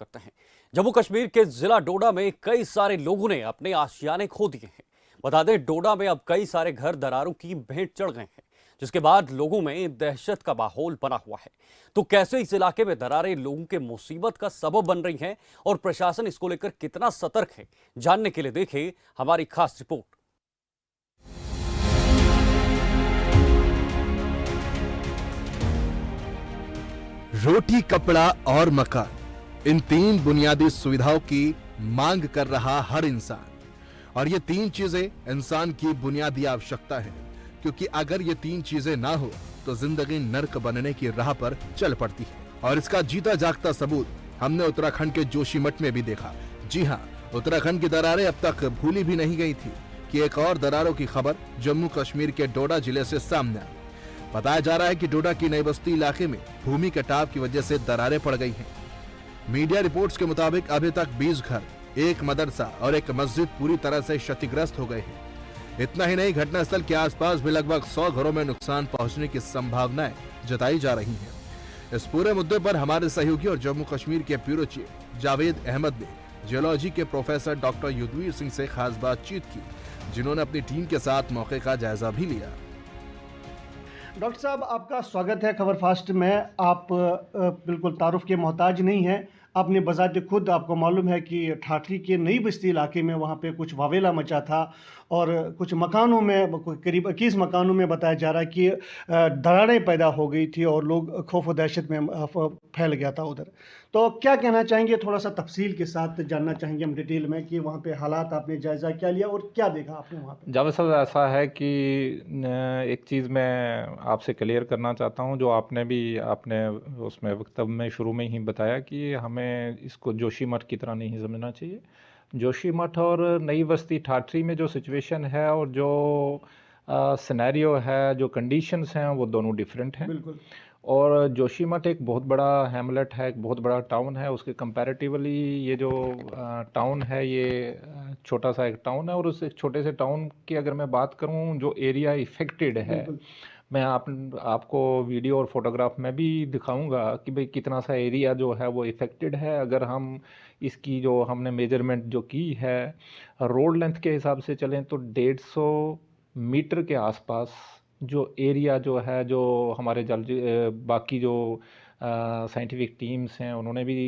करते हैं। जम्मू कश्मीर के जिला डोडा में कई सारे लोगों ने अपने आशियाने खो दिए हैं। बता दें, डोडा में अब कई सारे घर दरारों की भेंट चढ़ गए हैं, जिसके बाद लोगों में दहशत का माहौल बना हुआ है। तो कैसे इस इलाके में दरारें लोगों के मुसीबत का सबब बन रही हैं और प्रशासन इसको लेकर कितना सतर्क है, जानने के लिए देखें हमारी खास रिपोर्ट। रोटी, कपड़ा और मकान, इन तीन बुनियादी सुविधाओं की मांग कर रहा हर इंसान। और ये तीन चीजें इंसान की बुनियादी आवश्यकता है, क्योंकि अगर ये तीन चीजें ना हो तो जिंदगी नर्क बनने की राह पर चल पड़ती है। और इसका जीता जागता सबूत हमने उत्तराखंड के जोशीमठ में भी देखा। जी हाँ, उत्तराखंड की दरारें अब तक भूली भी नहीं गई थी कि एक और दरारों की खबर जम्मू कश्मीर के डोडा जिले से सामने आई। बताया जा रहा है कि डोडा की नई बस्ती इलाके में भूमि कटाव की वजह से दरारें पड़ गई हैं। मीडिया रिपोर्ट्स के मुताबिक अभी तक 20 घर, एक मदरसा और एक मस्जिद पूरी तरह से क्षतिग्रस्त हो गए हैं। इतना ही नहीं, घटनास्थल के आसपास भी लगभग 100 घरों में नुकसान पहुंचने की संभावनाएं जताई जा रही हैं। इस पूरे मुद्दे पर हमारे सहयोगी और जम्मू कश्मीर के ब्यूरो चीफ जावेद अहमद ने जियोलॉजी के प्रोफेसर डॉक्टर युद्धवीर सिंह से खास बातचीत की, जिन्होंने अपनी टीम के साथ मौके का जायजा भी लिया। डॉक्टर साहब, आपका स्वागत है खबर फास्ट में। आप बिल्कुल तारुफ के मोहताज नहीं हैं। आपने बजाते खुद, आपको मालूम है कि ठाठरी के नई बस्ती इलाके में वहाँ पे कुछ वावेला मचा था और कुछ मकानों में, करीब 21 मकानों में बताया जा रहा है कि दरारें पैदा हो गई थी और लोग खौफ और दहशत में फैल गया था उधर। तो क्या कहना चाहेंगे, थोड़ा सा तफसील के साथ जानना चाहेंगे हम डिटेल में कि वहाँ पे हालात आपने जायज़ा क्या लिया और क्या देखा आपने वहाँ पे? जावेद साहब, ऐसा है कि एक चीज़ मैं आपसे क्लियर करना चाहता हूँ, जो आपने उसमें वक्तव्य में शुरू में ही बताया कि हमें इसको जोशीमठ की तरह नहीं समझना चाहिए। जोशीमठ और नई बस्ती ठाठरी में जो सिचुएशन है और जो सिनेरियो है, जो कंडीशंस हैं, वो दोनों डिफरेंट हैं। बिल्कुल। और जोशीमठ एक बहुत बड़ा हैमलेट है, एक बहुत बड़ा टाउन है। उसके कंपैरेटिवली ये जो टाउन है, ये छोटा सा एक टाउन है। और उस एक छोटे से टाउन की अगर मैं बात करूं, जो एरिया इफ़ेक्टेड है, मैं आपको वीडियो और फोटोग्राफ में भी दिखाऊंगा कि भाई कितना सा एरिया जो है वो इफ़ेक्टेड है। अगर हम इसकी जो हमने मेजरमेंट जो की है, रोड लेंथ के हिसाब से चलें तो 150 मीटर के आसपास जो एरिया जो है, जो हमारे बाकी जो साइंटिफिक टीम्स हैं, उन्होंने भी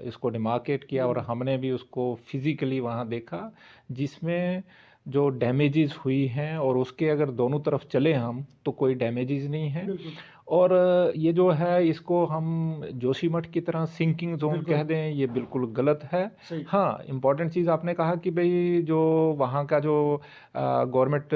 इसको डिमार्केट किया और हमने भी उसको फिज़िकली वहाँ देखा, जिसमें जो डैमेजेस हुई हैं, और उसके अगर दोनों तरफ चले हम तो कोई डैमेजेस नहीं है। और ये जो है, इसको हम जोशीमठ की तरह सिंकिंग जोन कह दें, ये बिल्कुल गलत है। हाँ, इम्पॉर्टेंट चीज़ आपने कहा कि भाई जो वहाँ का जो गवर्नमेंट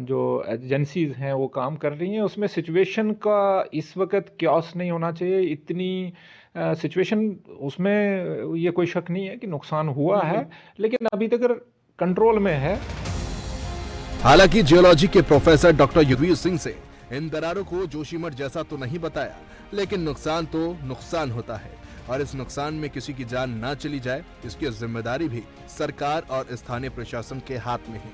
जो एजेंसीज़ हैं वो काम कर रही हैं, उसमें सिचुएशन का इस वक्त क्यास नहीं होना चाहिए। इतनी सिचुएशन उसमें ये कोई शक नहीं है कि नुकसान हुआ है, लेकिन अभी तक कंट्रोल में है। हालांकि जियोलॉजी के प्रोफेसर डॉक्टर युद्धवीर सिंह से इन दरारों को जोशीमठ जैसा तो नहीं बताया, लेकिन नुकसान तो नुकसान होता है और इस नुकसान में किसी की जान ना चली जाए, इसकी जिम्मेदारी भी सरकार और स्थानीय प्रशासन के हाथ में है।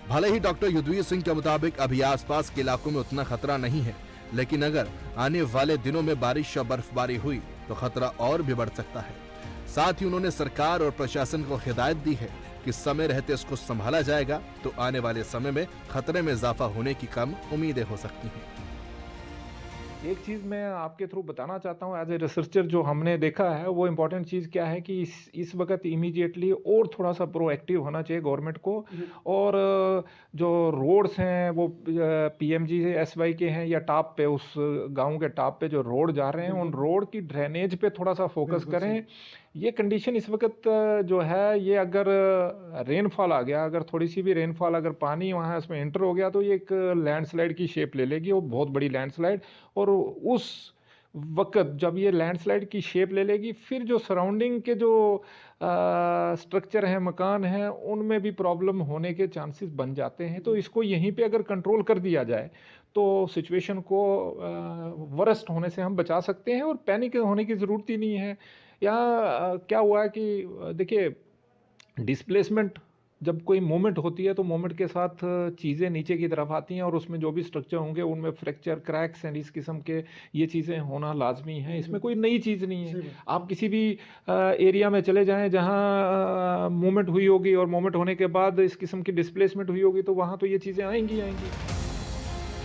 भले ही डॉक्टर युद्धवीर सिंह के मुताबिक अभी आसपास के इलाकों में उतना खतरा नहीं है, लेकिन अगर आने वाले दिनों में बारिश या बर्फबारी हुई तो खतरा और भी बढ़ सकता है। साथ ही उन्होंने सरकार और प्रशासन को हिदायत दी है कि समय रहते इसको संभाला जाएगा, तो आने वाले समय में खतरे में इजाफा होने की कम उम्मीदें हो सकती हैं। एक चीज़ मैं आपके थ्रू बताना चाहता हूँ, एज ए रिसर्चर जो हमने देखा है, वो इम्पॉर्टेंट चीज़ क्या है कि इस वक्त इमीडिएटली और थोड़ा सा प्रोएक्टिव होना चाहिए गवर्नमेंट को। और जो रोड्स हैं वो PMGSY के हैं या टॉप पे, उस गांव के टॉप पे जो रोड जा रहे हैं, उन रोड की ड्रेनेज पे थोड़ा सा फोकस करें। ये कंडीशन इस वक्त जो है, ये अगर रेनफॉल आ गया, अगर थोड़ी सी भी रेनफॉल, अगर पानी वहाँ इसमें एंटर हो गया, तो ये एक लैंडस्लाइड की शेप ले लेगी, वो बहुत बड़ी लैंडस्लाइड। और उस वक्त जब ये लैंडस्लाइड की शेप ले लेगी, फिर जो सराउंडिंग के जो स्ट्रक्चर हैं, मकान हैं, उनमें भी प्रॉब्लम होने के चांसेस बन जाते हैं। तो इसको यहीं पे अगर कंट्रोल कर दिया जाए तो सिचुएशन को वर्स्ट होने से हम बचा सकते हैं और पैनिक होने की ज़रूरत ही नहीं है। यहाँ क्या हुआ है कि देखिए, डिस्प्लेसमेंट जब कोई मूवमेंट होती है तो मूवमेंट के साथ चीज़ें नीचे की तरफ आती हैं और उसमें जो भी स्ट्रक्चर होंगे उनमें फ्रैक्चर, क्रैक्स एंड इस किस्म के ये चीज़ें होना लाजमी है। इसमें कोई नई चीज़ नहीं है। आप किसी भी एरिया में चले जाएं जहां मूवमेंट हुई होगी और मूवमेंट होने के बाद इस किस्म की डिस्प्लेसमेंट हुई होगी तो वहां तो ये चीज़ें आएंगी।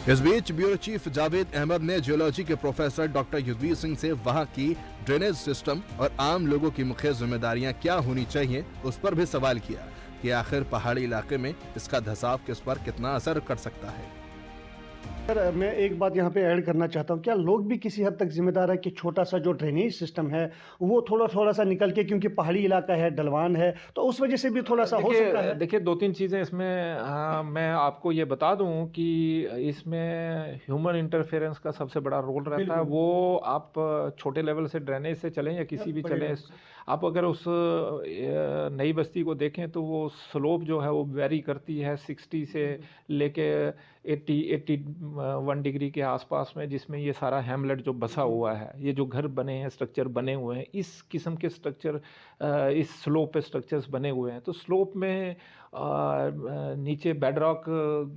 इस बीच ब्यूरो चीफ जावेद अहमद ने जियोलॉजी के प्रोफेसर डॉक्टर युद्धवीर सिंह से वहां की ड्रेनेज सिस्टम और आम लोगों की मुख्य जिम्मेदारियां क्या होनी चाहिए उस पर भी सवाल किया कि आखिर पहाड़ी इलाके में इसका धंसाव किस पर कितना असर कर सकता है। सर, मैं एक बात यहाँ पे ऐड करना चाहता हूँ, क्या लोग भी किसी हद तक जिम्मेदार है कि छोटा सा जो ड्रेनेज सिस्टम है वो थोड़ा सा निकल के, क्योंकि पहाड़ी इलाका है, ढलवान है, तो उस वजह से भी थोड़ा सा हो सकता है। देखिए 2-3 चीज़ें इसमें मैं आपको ये बता दूं कि इसमें ह्यूमन इंटरफेरेंस का सबसे बड़ा रोल रहता है। वो आप छोटे लेवल से ड्रेनेज से चलें या किसी भी चलें, आप अगर उस नई बस्ती को देखें तो वो स्लोप जो है वो वेरी करती है 60 से लेके 81 डिग्री के आसपास में, जिसमें ये सारा हैमलेट जो बसा हुआ है, ये जो घर बने हैं, स्ट्रक्चर बने हुए हैं, इस किस्म के स्ट्रक्चर इस स्लोप पे स्ट्रक्चर्स बने हुए हैं। तो स्लोप में नीचे बेडरॉक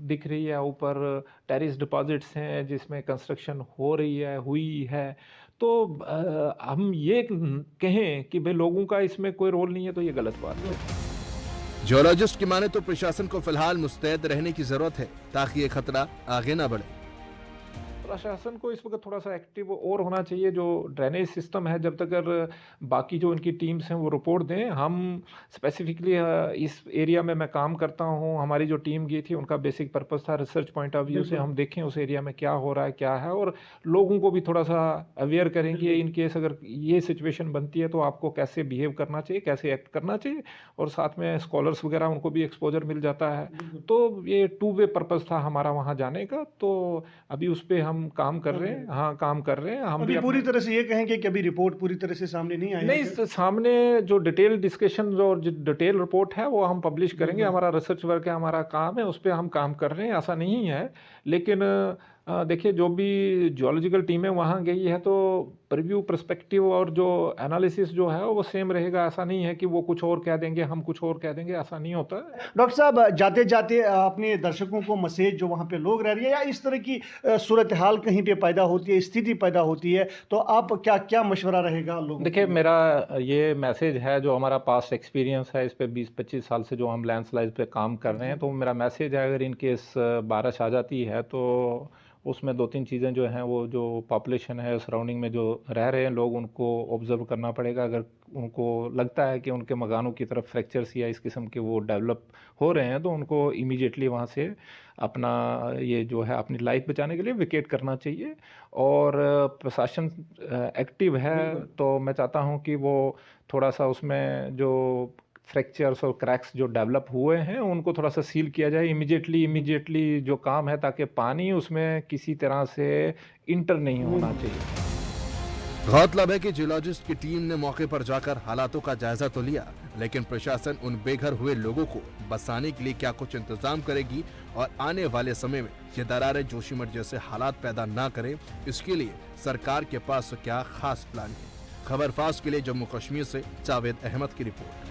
दिख रही है, ऊपर टेरिस डिपॉजिट्स हैं जिसमें कंस्ट्रक्शन हुई है। तो हम ये कहें कि भाई लोगों का इसमें कोई रोल नहीं है तो ये गलत बात है। जियोलॉजिस्ट की माने तो प्रशासन को फिलहाल मुस्तैद रहने की जरूरत है ताकि ये खतरा आगे न बढ़े। प्रशासन को इस वक्त थोड़ा सा एक्टिव और होना चाहिए। जो ड्रेनेज सिस्टम है, जब तक अगर बाकी जो उनकी टीम्स हैं वो रिपोर्ट दें, हम स्पेसिफिकली इस एरिया में मैं काम करता हूं, हमारी जो टीम गई थी उनका बेसिक पर्पस था रिसर्च पॉइंट ऑफ व्यू से हम देखें उस एरिया में क्या हो रहा है, क्या है, और लोगों को भी थोड़ा सा अवेयर करें कि इन केस अगर ये सिचुएशन बनती है तो आपको कैसे बिहेव करना चाहिए, कैसे एक्ट करना चाहिए, और साथ में स्कॉलर्स वगैरह उनको भी एक्सपोजर मिल जाता है। तो ये 2 वे पर्पस था हमारा वहाँ जाने का। तो अभी उस पर हम काम कर रहे हैं। हाँ, काम कर रहे हैं हम भी। पूरी तरह से ये कहेंगे कि अभी रिपोर्ट पूरी तरह से सामने नहीं आई नहीं, सामने जो डिटेल डिस्कशन और जो डिटेल रिपोर्ट है वो हम पब्लिश करेंगे। हमारा रिसर्च वर्क है, हमारा काम है, उस पर हम काम कर रहे हैं, ऐसा नहीं है। लेकिन देखिए जो भी जियोलॉजिकल टीमें वहाँ गई है तो प्रीव्यू पर्सपेक्टिव और जो एनालिसिस जो है वो सेम रहेगा। ऐसा नहीं है कि वो कुछ और कह देंगे, हम कुछ और कह देंगे, ऐसा नहीं होता है। डॉक्टर साहब, जाते जाते अपने दर्शकों को मैसेज, जो वहाँ पे लोग रह रहे हैं या इस तरह की सूरत हाल कहीं पे पैदा होती है, स्थिति पैदा होती है, तो आप क्या मशवरा रहेगा लोगों? देखिए मेरा ये मैसेज है, जो हमारा पास्ट एक्सपीरियंस है, इस पे 20-25 साल से जो हम लैंडस्लाइड पे काम कर रहे हैं, तो मेरा मैसेज है अगर इन केस बारिश आ जाती है तो उसमें 2-3 चीज़ें जो हैं, वो जो पॉपुलेशन है सराउंडिंग में जो रह रहे हैं लोग, उनको ऑब्जर्व करना पड़ेगा। अगर उनको लगता है कि उनके मकानों की तरफ फ्रैक्चर्स या इस किस्म के वो डेवलप हो रहे हैं तो उनको इमीडिएटली वहाँ से अपना ये जो है अपनी लाइफ बचाने के लिए विकेट करना चाहिए। और प्रशासन एक्टिव है तो मैं चाहता हूँ कि वो थोड़ा सा उसमें जो फ्रैक्चर्स और क्रैक्स जो डेवलप हुए हैं उनको थोड़ा सा सील किया जाए इमीडिएटली जो काम है, ताकि पानी उसमें किसी तरह से इंटर नहीं होना चाहिए। गौरतलब है कि जियोलॉजिस्ट की टीम ने मौके पर जाकर हालातों का जायजा तो लिया, लेकिन प्रशासन उन बेघर हुए लोगों को बसाने के लिए क्या कुछ इंतजाम करेगी और आने वाले समय में ये दरारें जोशीमठ जैसे हालात पैदा ना करे, इसके लिए सरकार के पास क्या खास प्लान है। खबर फास्ट के लिए जम्मू कश्मीर से जावेद अहमद की रिपोर्ट।